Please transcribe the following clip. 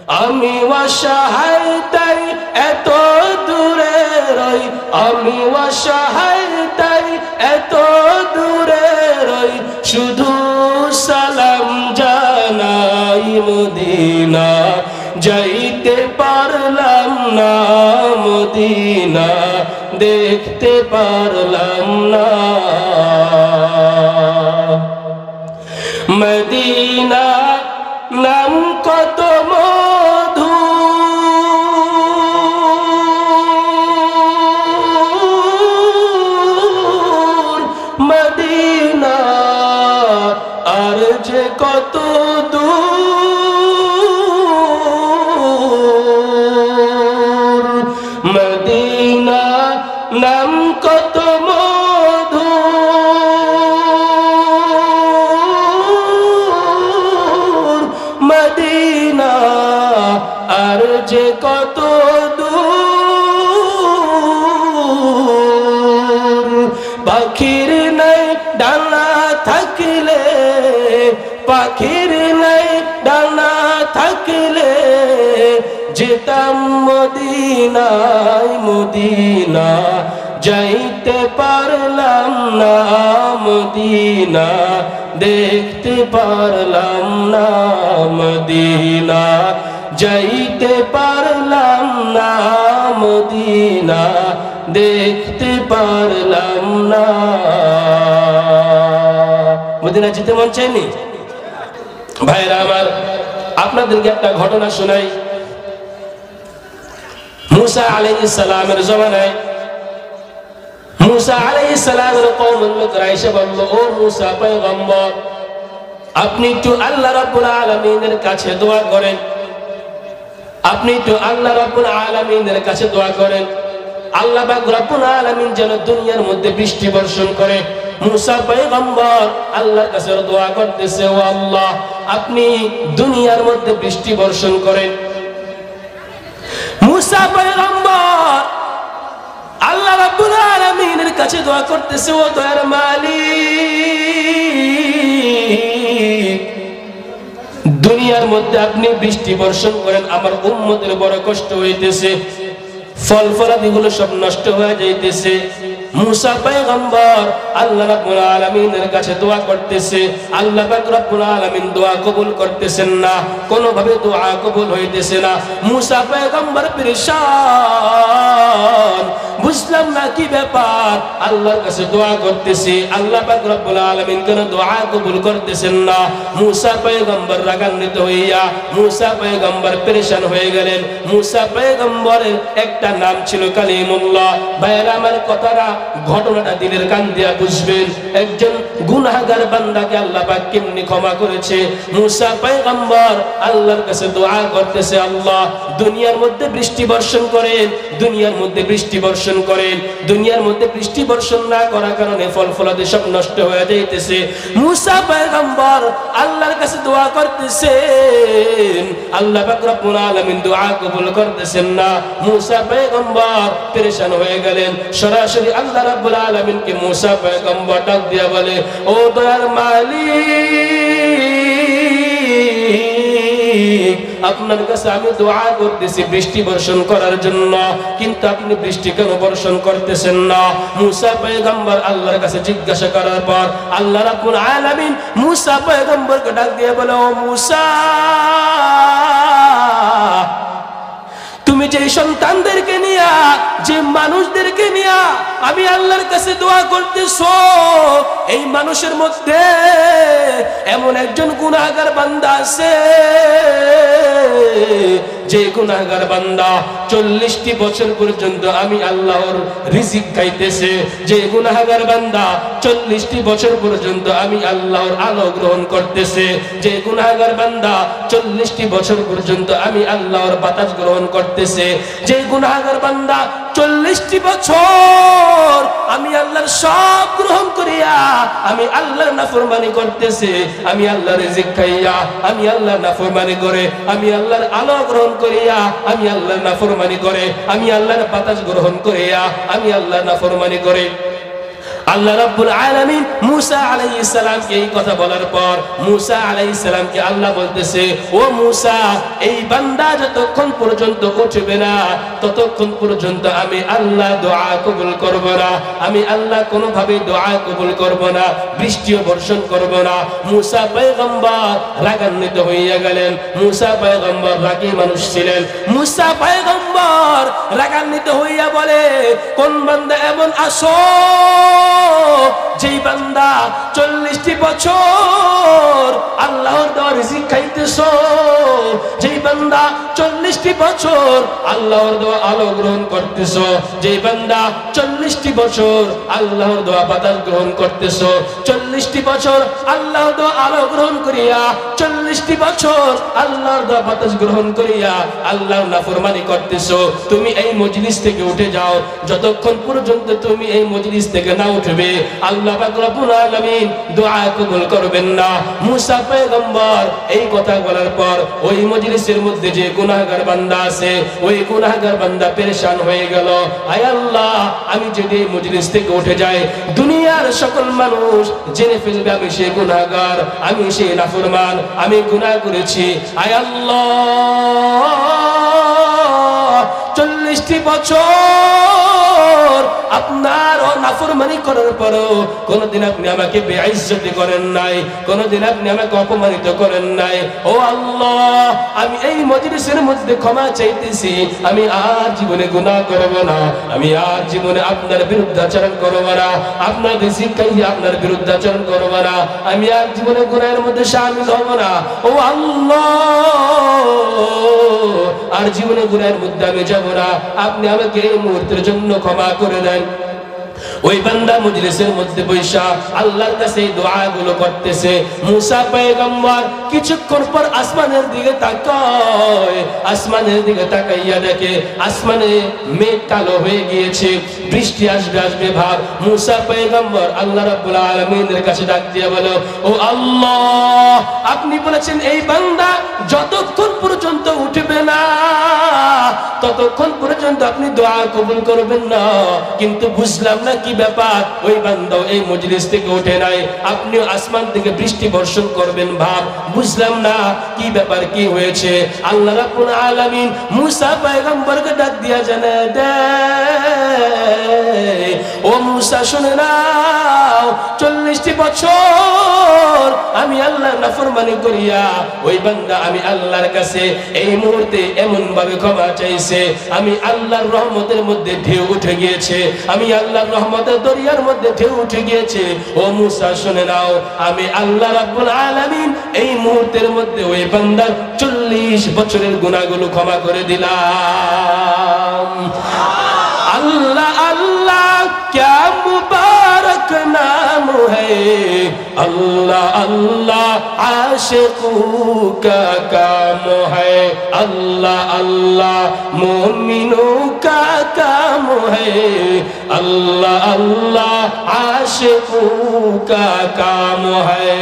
আমি অসহায় তাই এত দূরে রই, আমি অসহায় তাই এত দূরে রই, শুধু সালাম জানাই মদিনা, যাইতে পারলাম না মদিনা, দেখতে পারলাম না মদিনা। নাম কত মধু, মদিনা আর যে কত দূর, মদিনা নাম কত মধু, মদিনা আর যে কত দূর। পাখির নাই ডানা থাকলে, পাখির নাই ডানা থাকলে, যেতাম মদিনায় মদিনা, যাইতে পারলাম না মদিনা, দেখতে পারলাম না মদিনা, যাইতে পারলাম না মদিনা, দেখতে পারলাম না। মদিনা যেতে মন চায়নি? ভাইরা আমার, আপনাদেরকে একটা ঘটনা শোনাই। মুসা আলাইহিস সালামের জমানায় মুসা আলাইহিস সালামের কওমের লোকেরা এসে বলল, ও মুসা পয়গম্বর, আপনি একটু আল্লাহ রাব্বুল আলামিনের কাছে দোয়া করেন, আপনি একটু আল্লাহ রাব্বুল আলামিনের কাছে দোয়া করেন, আল্লাহ পাক রাব্বুল আলামিন যেন দুনিয়ার মধ্যে বৃষ্টি বর্ষণ করে। মুসা পয়গম্বর আল্লাহর কাছে দোয়া করতেছে, ও আল্লাহ, আপনি দুনিয়ার মধ্যে বৃষ্টি বর্ষণ করেন। মুসা পয়গম্বর আল্লাহ রাব্বুল আলামিনের কাছে দোয়া করতেছে, ও দয়ার মালিক, দুনিয়ার মধ্যে আপনি বৃষ্টি বর্ষণ করেন, আমার উম্মতের বড় কষ্ট হইতেছে, ফল ফলাদিগুলো সব নষ্ট হয়ে যাইতেছে। মুসা পয়গম্বর আল্লাহ রাব্বুল আলামিনের কাছে দোয়া করতেছে, আল্লাহ পাক রব্বুল আলামিন দোয়া কবুল করতেছেন না, কোনো ভাবে দোয়া কবুল হইতেছে না। মুসা পয়গম্বর পেরেশান, বুঝলাম না কি ব্যাপার, আল্লাহর কাছে দোয়া করতেছি, আল্লাহ পাক রব্বুল আলামিন কেন দোয়া কবুল করতেছেন না। মুসা পয়গম্বর রাগান্বিত হইয়া মুসা পয়গম্বর পেরেশান হয়ে গেলেন। মুসা পয়গম্বরের একটা নাম ছিল কালিমুল্লাহ। ভাইরা আমার, কথাটা ঘটনাটা দিলের কান দিয়া বুঝবেন। একজন গুনাহগার বান্দাকে আল্লাহ পাক কেমনি ক্ষমা করেছে। মুসা পয়গম্বর আল্লাহর কাছে দোয়া করতেছে, আল্লাহ দুনিয়ার মধ্যে বৃষ্টি বর্ষণ করেন, দুনিয়ার মধ্যে বৃষ্টি বর্ষণ করেন। দুনিয়ার মধ্যে বৃষ্টি বর্ষণ না করার কারণে ফল ফলাদি সব নষ্ট হয়ে যাইতেছে। মুসা পয়গম্বর আল্লাহর কাছে দোয়া করতেছেন, আল্লাহ পাক রব্বুল আলামিন দোয়া কবুল করতেছেন না। মুসা পয়গম্বর পেরেশান হয়ে গেলেন। সরাসরি আল্লাহ রাব্বুল আলামিনকে মুসা পয়গম্বর ডাক দিয়া বলে, ও দয়ার মালিক, আপনার কাছে আমি দোয়া করতেছি বৃষ্টি বর্ষণ করার জন্য, কিন্তু আপনি বৃষ্টি কেন বর্ষণ করতেছেন না? মুসা পয়গম্বর আল্লাহর কাছে জিজ্ঞাসা করার পর আল্লাহ রাব্বুল আলামিন মুসা পয়গম্বরকে ডাক দিয়ে বলে, ও মুসা, তুমি যে সন্তানদেরকে নিয়া, যে মানুষদেরকে নিয়া আমি আল্লাহর কাছে দোয়া করতেছো, এই মানুষের মধ্যে এমন একজন গুনাহগার বান্দা আছে, যে গুনাহগার বান্দা 40টি বছর পর্যন্ত আমি আল্লাহর রিজিক খাইতেছে, যে গুনাহগার বান্দা 40টি বছর পর্যন্ত আমি আল্লাহর আলো গ্রহণ করতেছে, যে গুনাহগার বান্দা 40টি বছর পর্যন্ত আমি আল্লাহর বাতাস গ্রহণ করতেছে, যে গুনাহগার বান্দা 40টি বছর আমি আল্লাহর সব গ্রহণ করিয়া আমি আল্লাহর নাফরমানি করতেছে, আমি আল্লাহর রিজিক খাইয়া আমি আল্লাহর নাফরমানি করে, আমি আল্লাহর আলো গ্রহণ করিয়া আমি আল্লাহর নাফরমানি করে, আমি আল্লাহর বাতাস গ্রহণ করিয়া আমি আল্লাহর নাফরমানি করে। আল্লাহ রাব্বুল আলামিন মুসা আলাইহিস সালামকে এই কথা বলার পর মুসা আলাইহিস সালামকে আল্লাহ বলতেছে, ও মুসা, এই বান্দা যতক্ষণ পর্যন্ত উঠবে না ততক্ষণ পর্যন্ত আমি আল্লাহ দোয়া কবুল করব না, আমি আল্লাহ কোনোভাবে দোয়া কবুল করব না, বৃষ্টিও বর্ষণ করব না। মুসা পয়গম্বর রাগান্বিত হইয়া গেলেন। মুসা পয়গম্বর রাগী মানুষ ছিলেন। মুসা পয়গম্বর রাগান্বিত হইয়া বলে, কোন বান্দা এমন আসো যেই বান্দা 40টি বছর আল্লাহর দেওয়া রিজিক খাইতেছো, যেই বান্দা 40টি বছর আল্লাহর দেওয়া আলো গ্রহণ করতেছো, যেই বান্দা 40টি বছর আল্লাহর দেওয়া বাতাস গ্রহণ করতেছো, 40টি বছর আল্লাহর দেওয়া আলো গ্রহণ করিয়া 40টি বছর আল্লাহর দেওয়া বাতাস গ্রহণ করিয়া আল্লাহর নাফরমানি করতেছো, তুমি এই মজলিস থেকে উঠে যাও। যতক্ষণ পর্যন্ত তুমি এই মজলিস থেকে না উঠবে আল্লাহ পাক রব্বুল আলামিন দোয়া কবুল করবেন না। মুসা পয়গম্বর এই কথা বলার পর ওই মজলিসের মধ্যে যে গুনাহগার বান্দা আছে ওই গুনাহগার বান্দা পেরেশান হয়ে গেল। আয় আল্লাহ, আমি যদি এই মজলিস থেকে উঠে যাই দুনিয়ার সকল মানুষ জেনে ফেলবে আমি সেই গুনাহগার, আমি সেই নাফরমান, আমি গুনাহ করেছি। আয় আল্লাহ, 40টি বছর আপনার নাফরমানি করার পরও কোনদিন আপনি আমাকে বেইজ্জতি করেন নাই, কোনদিন আপনি আমাকে অপমানিত করেন নাই। ও আল্লাহ, আমি এই মজলিসের মধ্যে ক্ষমা চাইতেছি, আমি আর জীবনে গুনাহ করব না, আমি আর জীবনে আপনার বিরুদ্ধাচরণ করব না, আপনার রিজিক খাইয়ে আপনার বিরুদ্ধাচরণ করব না, আমি আর জীবনে গুনাহের মধ্যে শামিল হব না। ও আল্লাহ, আর জীবনে গুনাহের মধ্যে আমি যাব না, আপনি আমাকে এই মুহূর্তের জন্য ক্ষমা করে দেন। ওই বান্দা মজলিসের মধ্যে বৈশা আল্লাহর কাছে এই দোয়াগুলো করতেছে। মুসা পয়গম্বর কিছুক্ষণ পর আসমানের দিকে তাকায়, আসমানের দিকে তাকাইয়া দেখে আসমানে মেঘ কালো হয়ে গিয়েছে, বৃষ্টি আসবে আসবে ভাব। মুসা পয়গম্বর আল্লাহ রাব্বুল আলামিনের কাছে ডাক দিয়ে বলো, ও আল্লাহ, আপনি বলেছেন এই বান্দা যতক্ষণ পর্যন্ত উঠবে না ততক্ষণ পর্যন্ত আপনি দোয়া কবুল করবেন না, কিন্তু বুঝলাম না কি ব্যাপার, ওই বান্দা এই মজলিস থেকে উঠে নাই, আপনিও আসমান থেকে বৃষ্টি বর্ষণ করবেন ভাব, বুঝলাম না কি ব্যাপার, কি হয়েছে। আল্লাহ রাব্বুল আলামিন মুসা পয়গম্বরকে ডাক দিয়া জানায় দেয়, ও মুসা শুনে নাও, 40টি বছর আমি আল্লাহর নাফরমানি করিয়া ওই বান্দা আমি আল্লাহর কাছে এই মুহূর্তে এমন ভাবে ক্ষমা চাইছে, আমি আল্লাহর রহমতের মধ্যে ঢেউ উঠে গিয়েছে, আমি আল্লাহর রহমতের দরিয়ার মধ্যে ঢেউ উঠে গিয়েছে। ও মুসা শুনে নাও, আমি আল্লাহ রাব্বুল আলামিন এই মুহূর্তের মধ্যে ওই বান্দার 40 বছরের গুনাহগুলো ক্ষমা করে দিলাম। अल्लाह अल्लाह क्या मुबारक नाम है, अल्लाह अल्लाह आशिकों का काम है, अल्लाह अल्लाह मोमिनों का काम है, अल्लाह अल्लाह आशिकों का काम है।